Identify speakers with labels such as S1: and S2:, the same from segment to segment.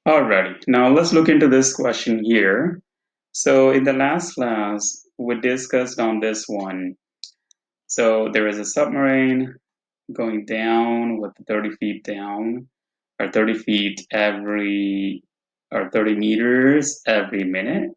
S1: Alrighty, now let's look into this question here. So in the last class, we discussed on this one. So there is a submarine going down with 30 feet down, or 30 feet every, or 30 meters every minute.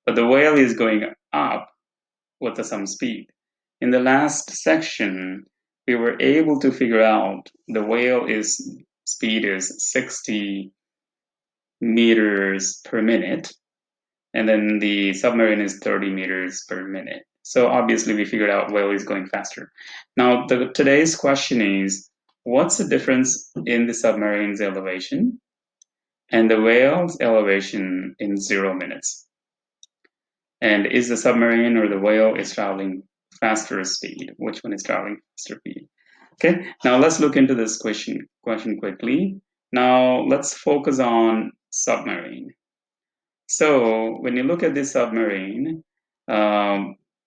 S1: But the whale is going up with some speed. In the last section, we were able to figure out the whale speed is 60 meters per minute, and then the submarine is 30 meters per minute. So obviously we figured out whale is going faster. Now today's question is, what's the difference in the submarine's elevation and the whale's elevation in 0 minutes? And is the submarine or the whale is traveling faster speed? Which one is traveling faster speed? Okay, now let's look into this question quickly. Now let's focus on submarine. So when you look at this submarine,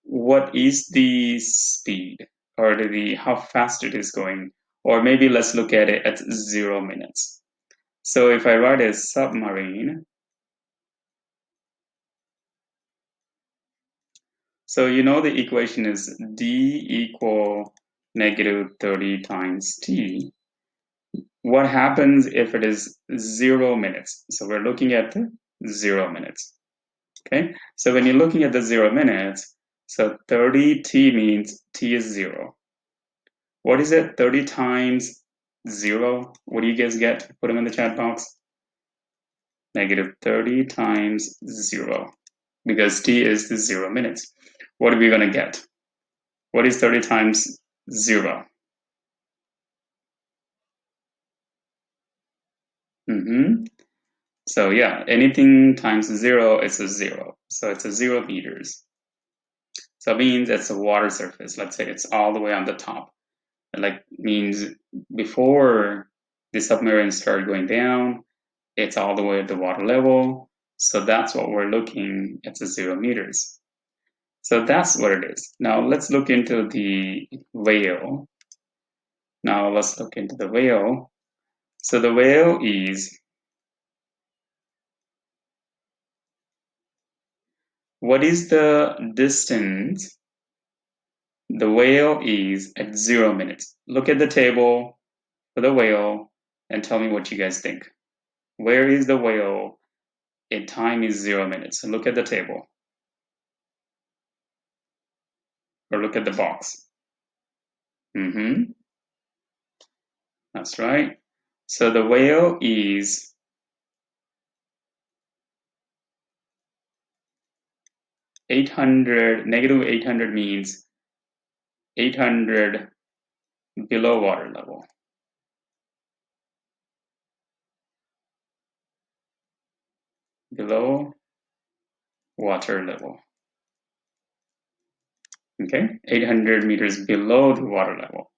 S1: what is the speed or how fast it is going? Or maybe let's look at it at 0 minutes. So if I write a submarine, so you know the equation is d equal negative 30 times t. What happens if it is 0 minutes? So we're looking at 0 minutes. Okay, so when you're looking at the 0 minutes, so 30t means t is 0. What is it? 30 times 0. What do you guys get? Put them in the chat box. Negative 30 times 0. Because t is the 0 minutes. What are we going to get? What is 30 times 0? So yeah, anything times 0 is a 0. So it's a 0 meters. So it means it's a water surface. Let's say it's all the way on the top. Like means before the submarine started going down, it's all the way at the water level. So that's what we're looking at, the 0 meters. So that's what it is. Now let's look into the whale. Now let's look into the whale. So the whale is, what is the distance the whale is at 0 minutes? Look at the table for the whale and tell me what you guys think. Where is the whale in time is 0 minutes? And look at the table. Or look at the box. That's right. So the whale is negative 800 means 800 below water level. Below water level. Okay, 800 meters below the water level.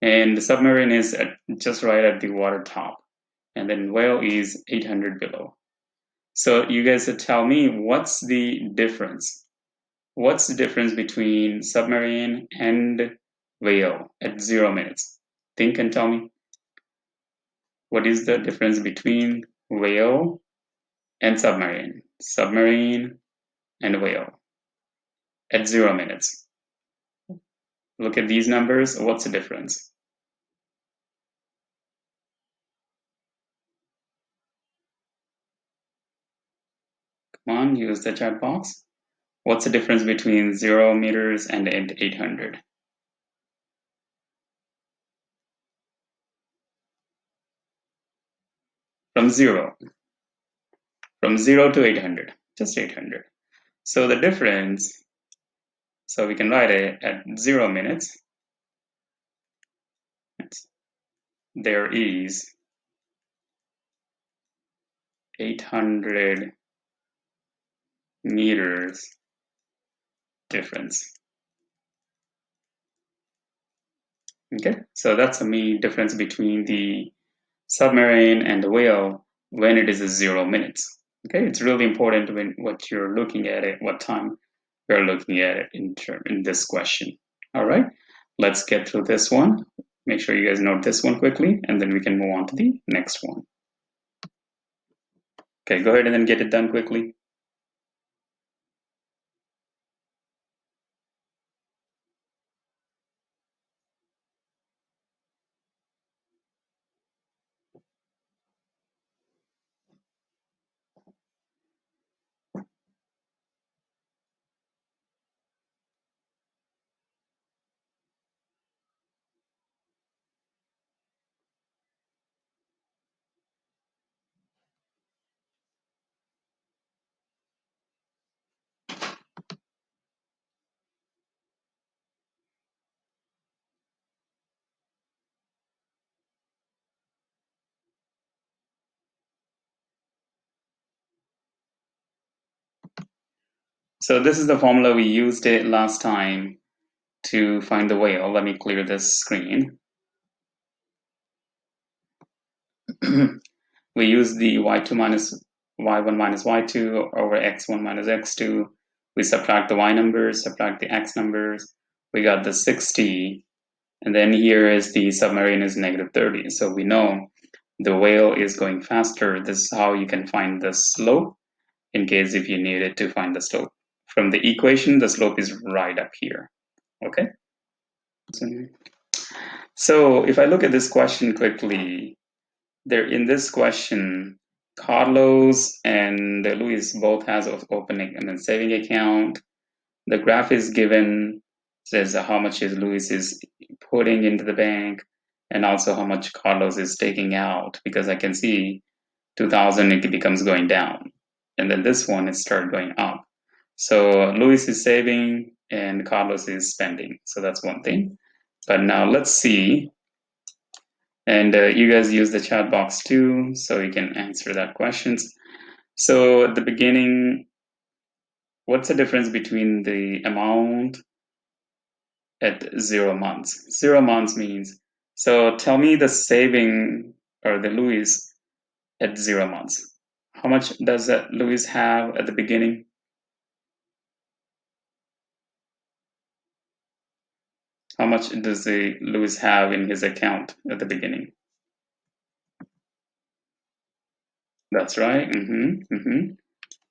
S1: And the submarine is just right at the water top. And then whale is 800 below. So you guys tell me, what's the difference? What's the difference between submarine and whale at 0 minutes? Think and tell me. What is the difference between whale and submarine? Submarine and whale at 0 minutes. Look at these numbers. What's the difference? Come on, use the chat box. What's the difference between 0 meters and 800? From 0 to 800, just 800. So the difference, so we can write it at 0 minutes. There is 800 meters difference. Okay, so that's the main difference between the submarine and the whale when it is 0 minutes. Okay, it's really important when what you're looking at it, what time you're looking at it in this question. All right, let's get through this one. Make sure you guys note this one quickly, and then we can move on to the next one. Okay, go ahead and then get it done quickly. So this is the formula we used it last time to find the whale. Let me clear this screen. We use the y2 minus y1 minus y2 over x1 minus x2. We subtract the y numbers, subtract the x numbers. We got the 60. And then here is the submarine is negative 30. So we know the whale is going faster. This is how you can find the slope in case if you needed to find the slope. From the equation, the slope is right up here. Okay? So if I look at this question quickly, there in this question, Carlos and Luis both has opening and then saving account. The graph is given, says how much is Luis is putting into the bank and also how much Carlos is taking out, because I can see 2000 it becomes going down, and then this one it started going up. So Luis is saving and Carlos is spending, so that's one thing. But now let's see, and you guys use the chat box too, so you can answer that questions. So at the beginning, what's the difference between the amount at 0 months? 0 months means, so tell me the saving or the Luis at 0 months. How much does that Luis have at the beginning? How much does the Luis have in his account at the beginning? That's right.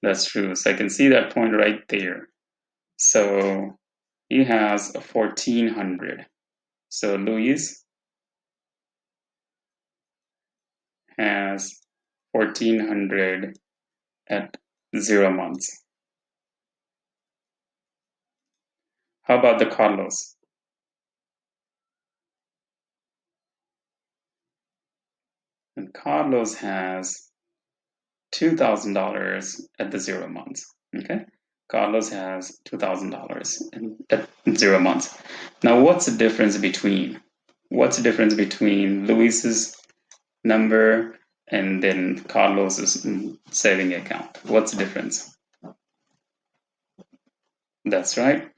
S1: That's true. So I can see that point right there. So he has 1400. So Luis has 1400 at 0 months. How about the Carlos? And Carlos has $2,000 at the 0 months. Okay, Carlos has $2,000 at 0 months. Now, what's the difference between? What's the difference between Luis's number and then Carlos's saving account? What's the difference? That's right.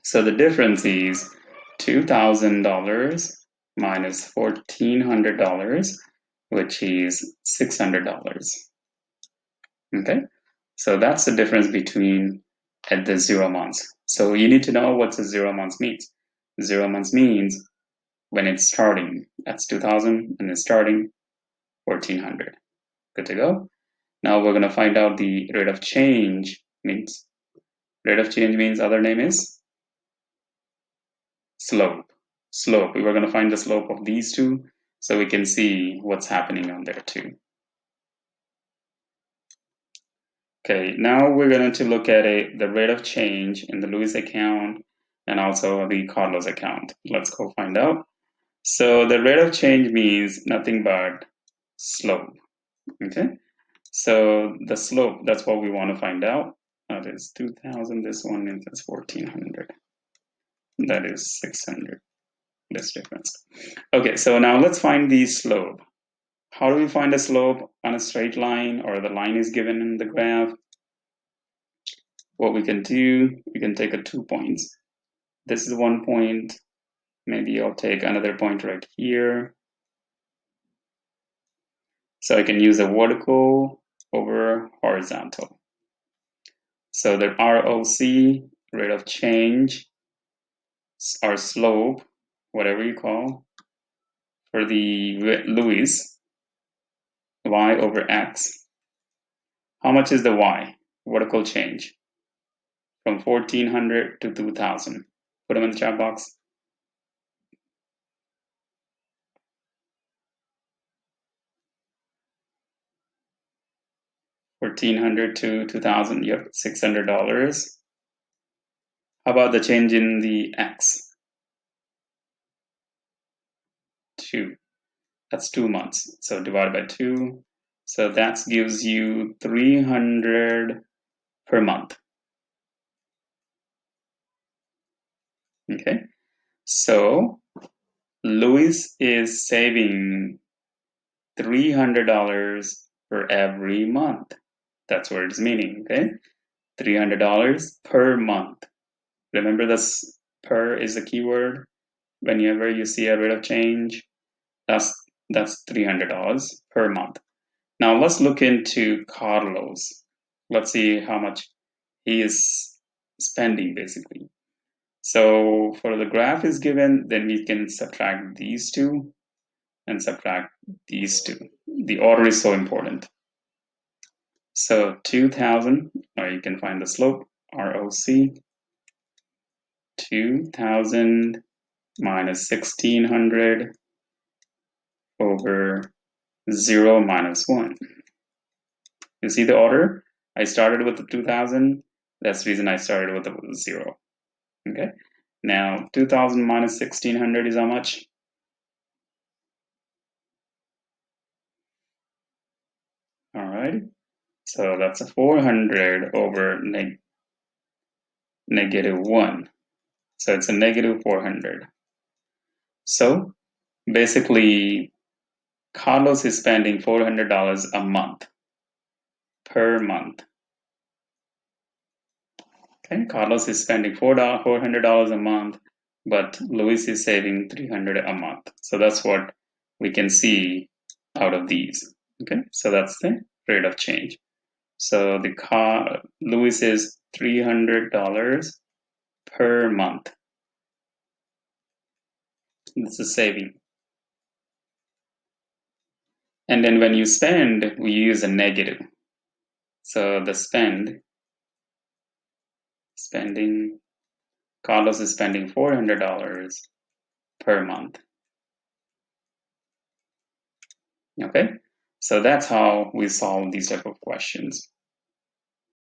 S1: So the difference is $2,000 minus $1,400, which is $600. Okay, so that's the difference between at the 0 months. So you need to know what the 0 months means. 0 months means when it's starting, that's 2000, and it's starting 1400. Good to go. Now we're going to find out the rate of change means. Rate of change means other name is slope. Slope. We were going to find the slope of these two so we can see what's happening on there too. Okay, now we're going to look at the rate of change in the Luis account and also the Carlos account. Let's go find out. So the rate of change means nothing but slope. Okay, so the slope, that's what we want to find out. That is 2000, this one is 1400. That is 600, this difference. Okay, so now let's find the slope. How do we find a slope on a straight line or the line is given in the graph? What we can do, we can take 2 points. This is 1 point. Maybe I'll take another point right here. So I can use a vertical over horizontal. So the ROC, rate of change, or slope, whatever you call, for the Luis, y over x. How much is the y? Vertical change from 1400 to 2000. Put them in the chat box. 1400 to 2000, you have $600. How about the change in the x? 2. That's 2 months. So divided by 2. So that gives you 300 per month. Okay. So Louis is saving $300 for every month. That's what it's meaning, okay? $300 per month. Remember this per is the keyword. Whenever you see a rate of change, that's $300 per month. Now let's look into Carlos. Let's see how much he is spending basically. So for the graph is given, then we can subtract these two and subtract these two. The order is so important. So 2000, or you can find the slope, ROC, 2000 minus 1600 over 0 minus 1. You see the order? I started with the 2000. That's the reason I started with the 0. Okay. Now 2000 minus 1600 is how much? All right. So that's a 400 over negative 1. So it's a negative 400. So basically, Carlos is spending $400 a month per month. Okay, Carlos is spending $400 a month, but Luis is saving $300 a month. So that's what we can see out of these. Okay, so that's the rate of change. So Luis is $300 per month. This is saving. And then when you spend, we use a negative. So the spending, Carlos is spending $400 per month. Okay, so that's how we solve these type of questions.